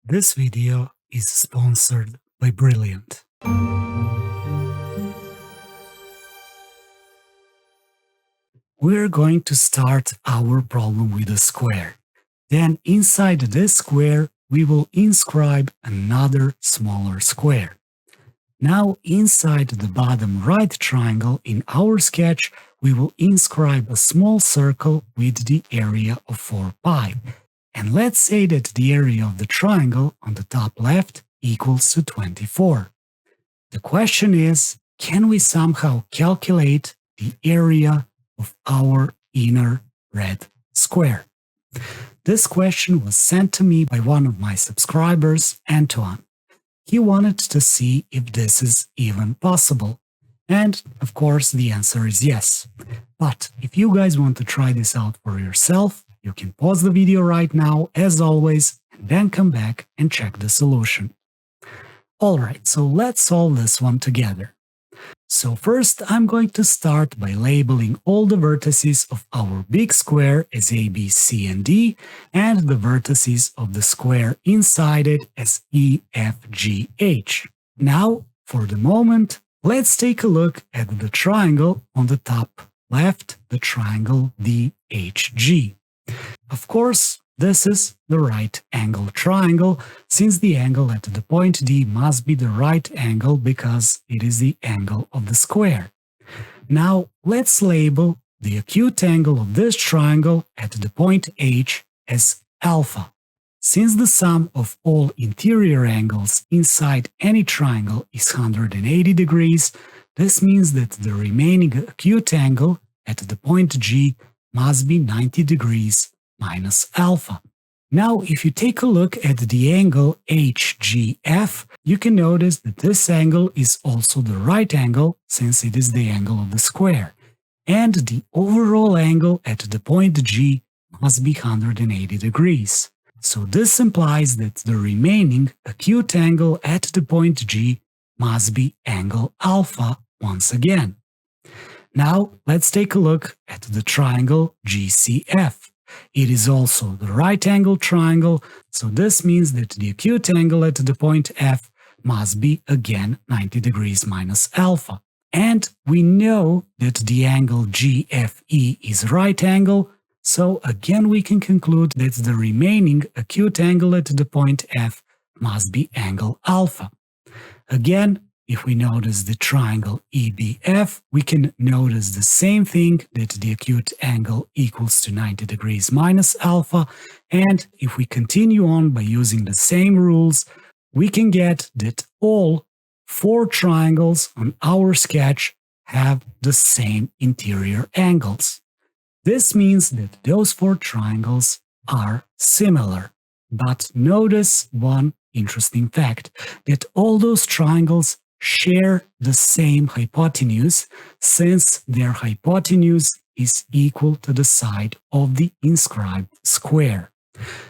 This video is sponsored by Brilliant. We're going to start our problem with a square. Then inside this square, we will inscribe another smaller square. Now inside the bottom right triangle in our sketch, we will inscribe a small circle with the area of 4 pi. And let's say that the area of the triangle on the top left equals to 24. The question is, can we somehow calculate the area of our inner red square? This question was sent to me by one of my subscribers, Antoine. He wanted to see if this is even possible. And, of course, the answer is yes. But if you guys want to try this out for yourself, you can pause the video right now, as always, and then come back and check the solution. Alright, so let's solve this one together. So first, I'm going to start by labeling all the vertices of our big square as A, B, C, and D, and the vertices of the square inside it as E, F, G, H. Now, for the moment, let's take a look at the triangle on the top left, the triangle DHG. Of course, this is the right angle triangle, since the angle at the point D must be the right angle because it is the angle of the square. Now, let's label the acute angle of this triangle at the point H as alpha. Since the sum of all interior angles inside any triangle is 180 degrees, this means that the remaining acute angle at the point G must be 90 degrees minus alpha. Now, if you take a look at the angle HGF, you can notice that this angle is also the right angle, since it is the angle of the square. And the overall angle at the point G must be 180 degrees. So this implies that the remaining acute angle at the point G must be angle alpha once again. Now, let's take a look at the triangle GCF. It is also the right angle triangle, so this means that the acute angle at the point F must be again 90 degrees minus alpha. And we know that the angle GFE is right angle, so again we can conclude that the remaining acute angle at the point F must be angle alpha. Again, if we notice the triangle EBF, we can notice the same thing, that the acute angle equals to 90 degrees minus alpha, and if we continue on by using the same rules, we can get that all 4 triangles on our sketch have the same interior angles. This means that those 4 triangles are similar. But notice one interesting fact, that all those triangles share the same hypotenuse, since their hypotenuse is equal to the side of the inscribed square.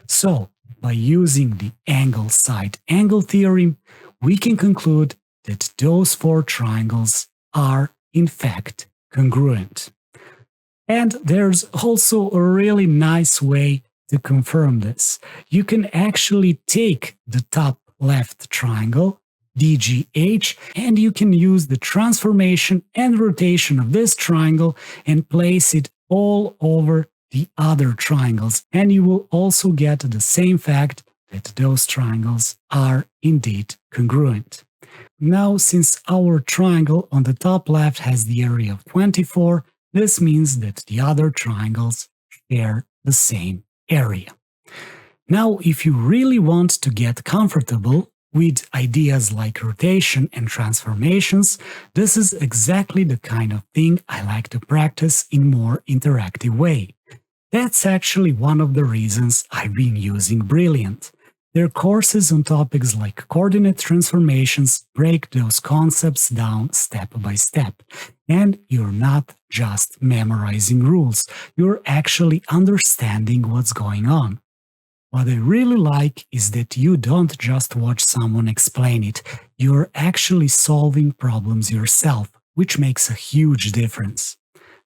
So, by using the angle-side-angle theorem, we can conclude that those 4 triangles are, in fact, congruent. And there's also a really nice way to confirm this. You can actually take the top left triangle, DGH, and you can use the transformation and rotation of this triangle and place it all over the other triangles, and you will also get the same fact that those triangles are indeed congruent. Now, since our triangle on the top left has the area of 24, this means that the other triangles share the same area. Now, if you really want to get comfortable with ideas like rotation and transformations, this is exactly the kind of thing I like to practice in more interactive way. That's actually one of the reasons I've been using Brilliant. Their courses on topics like coordinate transformations break those concepts down step by step. And you're not just memorizing rules, you're actually understanding what's going on. What I really like is that you don't just watch someone explain it, you're actually solving problems yourself, which makes a huge difference.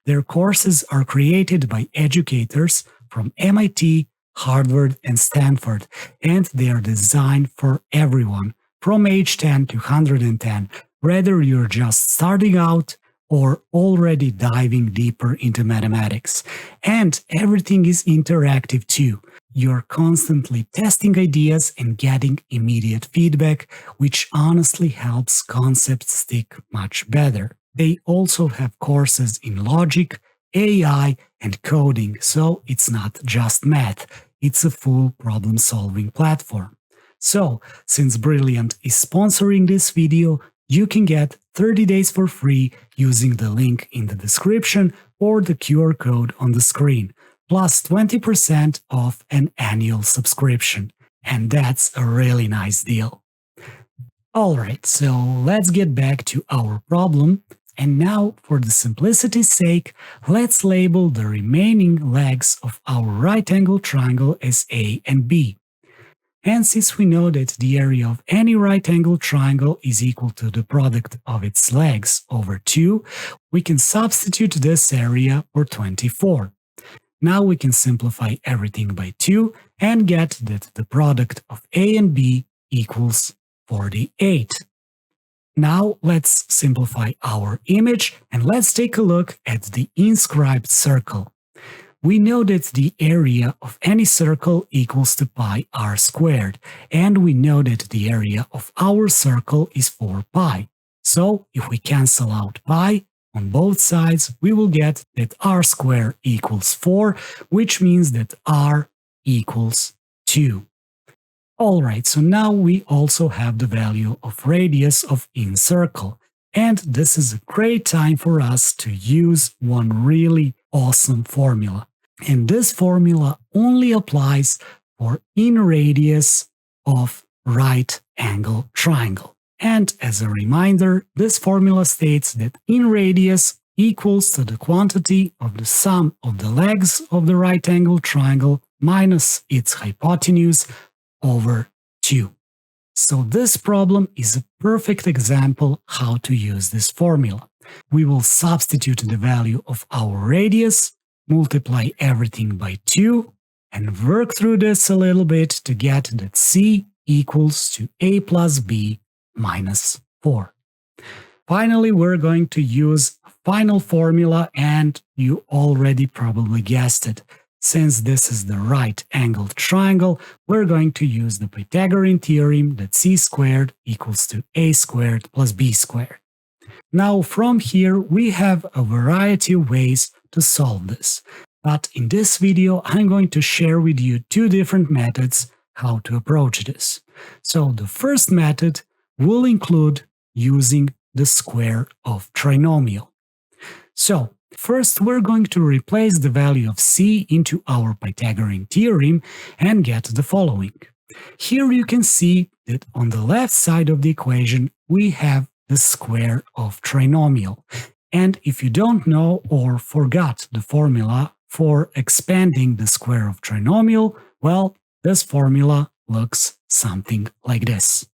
Their courses are created by educators from MIT, Harvard, and Stanford, and they are designed for everyone, from age 10 to 110, whether you're just starting out or already diving deeper into mathematics. And everything is interactive too. You're constantly testing ideas and getting immediate feedback, which honestly helps concepts stick much better. They also have courses in logic, AI, and coding, so it's not just math, it's a full problem-solving platform. So, since Brilliant is sponsoring this video, you can get 30 days for free using the link in the description or the QR code on the screen, plus 20% off an annual subscription. And that's a really nice deal. Alright, so let's get back to our problem. And now, for the simplicity's sake, let's label the remaining legs of our right-angled triangle as A and B. And since we know that the area of any right-angled triangle is equal to the product of its legs over 2, we can substitute this area for 24. Now we can simplify everything by 2 and get that the product of A and B equals 48. Now let's simplify our image and let's take a look at the inscribed circle. We know that the area of any circle equals to pi r squared, and we know that the area of our circle is 4 pi. So if we cancel out pi on both sides, we will get that r squared equals 4, which means that r equals 2. Alright, so now we also have the value of radius of in circle, and this is a great time for us to use one really awesome formula. And this formula only applies for in radius of right angle triangle. And as a reminder, this formula states that in radius equals to the quantity of the sum of the legs of the right angle triangle minus its hypotenuse over 2. So this problem is a perfect example how to use this formula. We will substitute the value of our radius, multiply everything by 2, and work through this a little bit to get that C equals to A plus B minus 4. Finally, we're going to use a final formula, and you already probably guessed it. Since this is the right-angled triangle, we're going to use the Pythagorean theorem that c squared equals to a squared plus b squared. Now, from here, we have a variety of ways to solve this. But in this video, I'm going to share with you two different methods how to approach this. So the first method will include using the square of trinomial. So first, we're going to replace the value of c into our Pythagorean theorem and get the following. Here you can see that on the left side of the equation, we have the square of trinomial. And if you don't know or forgot the formula for expanding the square of trinomial, well, this formula looks something like this.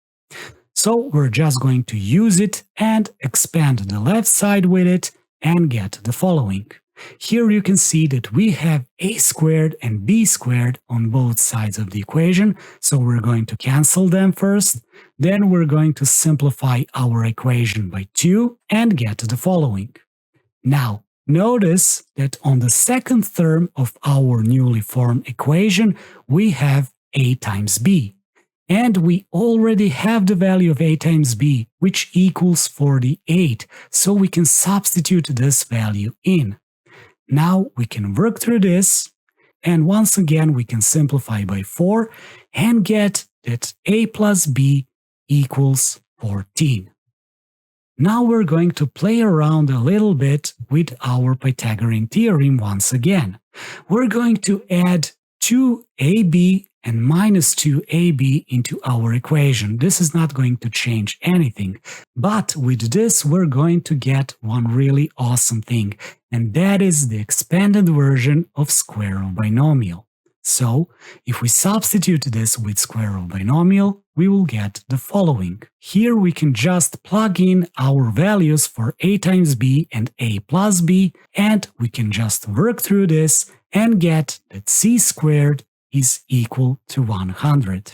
So we're just going to use it and expand the left side with it and get the following. Here you can see that we have a squared and b squared on both sides of the equation, so we're going to cancel them first. Then we're going to simplify our equation by 2 and get the following. Now, notice that on the second term of our newly formed equation, we have a times b. And we already have the value of a times b, which equals 48, so we can substitute this value in. Now we can work through this, and once again we can simplify by 4 and get that a plus b equals 14. Now we're going to play around a little bit with our Pythagorean theorem once again. We're going to add 2ab and minus 2ab into our equation. This is not going to change anything, but with this we're going to get one really awesome thing, and that is the expanded version of square of binomial. So, if we substitute this with square of binomial, we will get the following. Here we can just plug in our values for a times b and a plus b, and we can just work through this and get that c squared is equal to 100.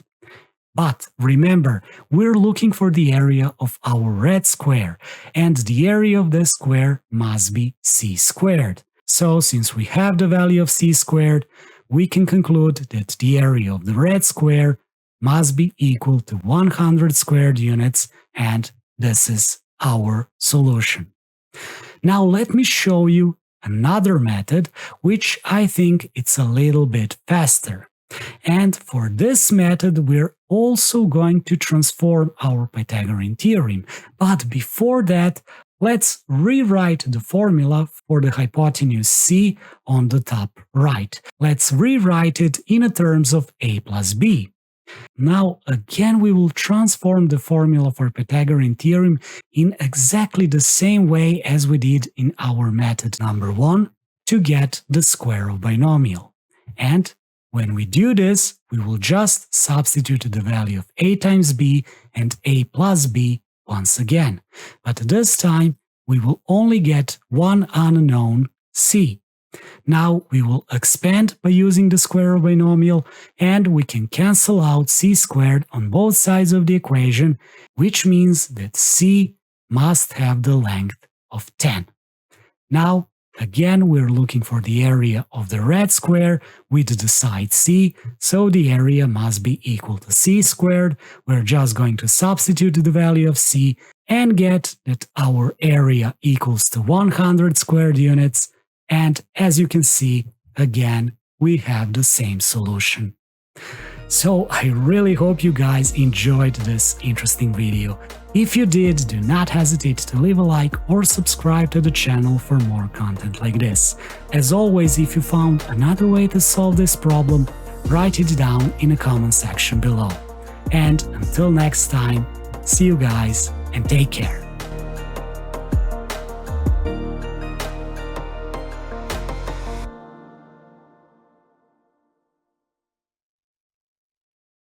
But remember, we're looking for the area of our red square, and the area of this square must be c squared. So since we have the value of c squared, we can conclude that the area of the red square must be equal to 100 squared units, and this is our solution. Now let me show you another method which I think it's a little bit faster. And for this method, we're also going to transform our Pythagorean theorem. But before that, let's rewrite the formula for the hypotenuse C on the top right. Let's rewrite it in terms of a plus b. Now, again, we will transform the formula for Pythagorean theorem in exactly the same way as we did in our method number 1 to get the square of binomial. And when we do this, we will just substitute the value of a times b and a plus b once again. But this time, we will only get one unknown c. Now we will expand by using the square of binomial, and we can cancel out c squared on both sides of the equation, which means that c must have the length of 10. Now, again, we're looking for the area of the red square with the side c, so the area must be equal to c squared. We're just going to substitute the value of c and get that our area equals to 100 squared units. And as you can see, again, we have the same solution. So I really hope you guys enjoyed this interesting video. If you did, do not hesitate to leave a like or subscribe to the channel for more content like this. As always, if you found another way to solve this problem, write it down in the comment section below. And until next time, see you guys and take care.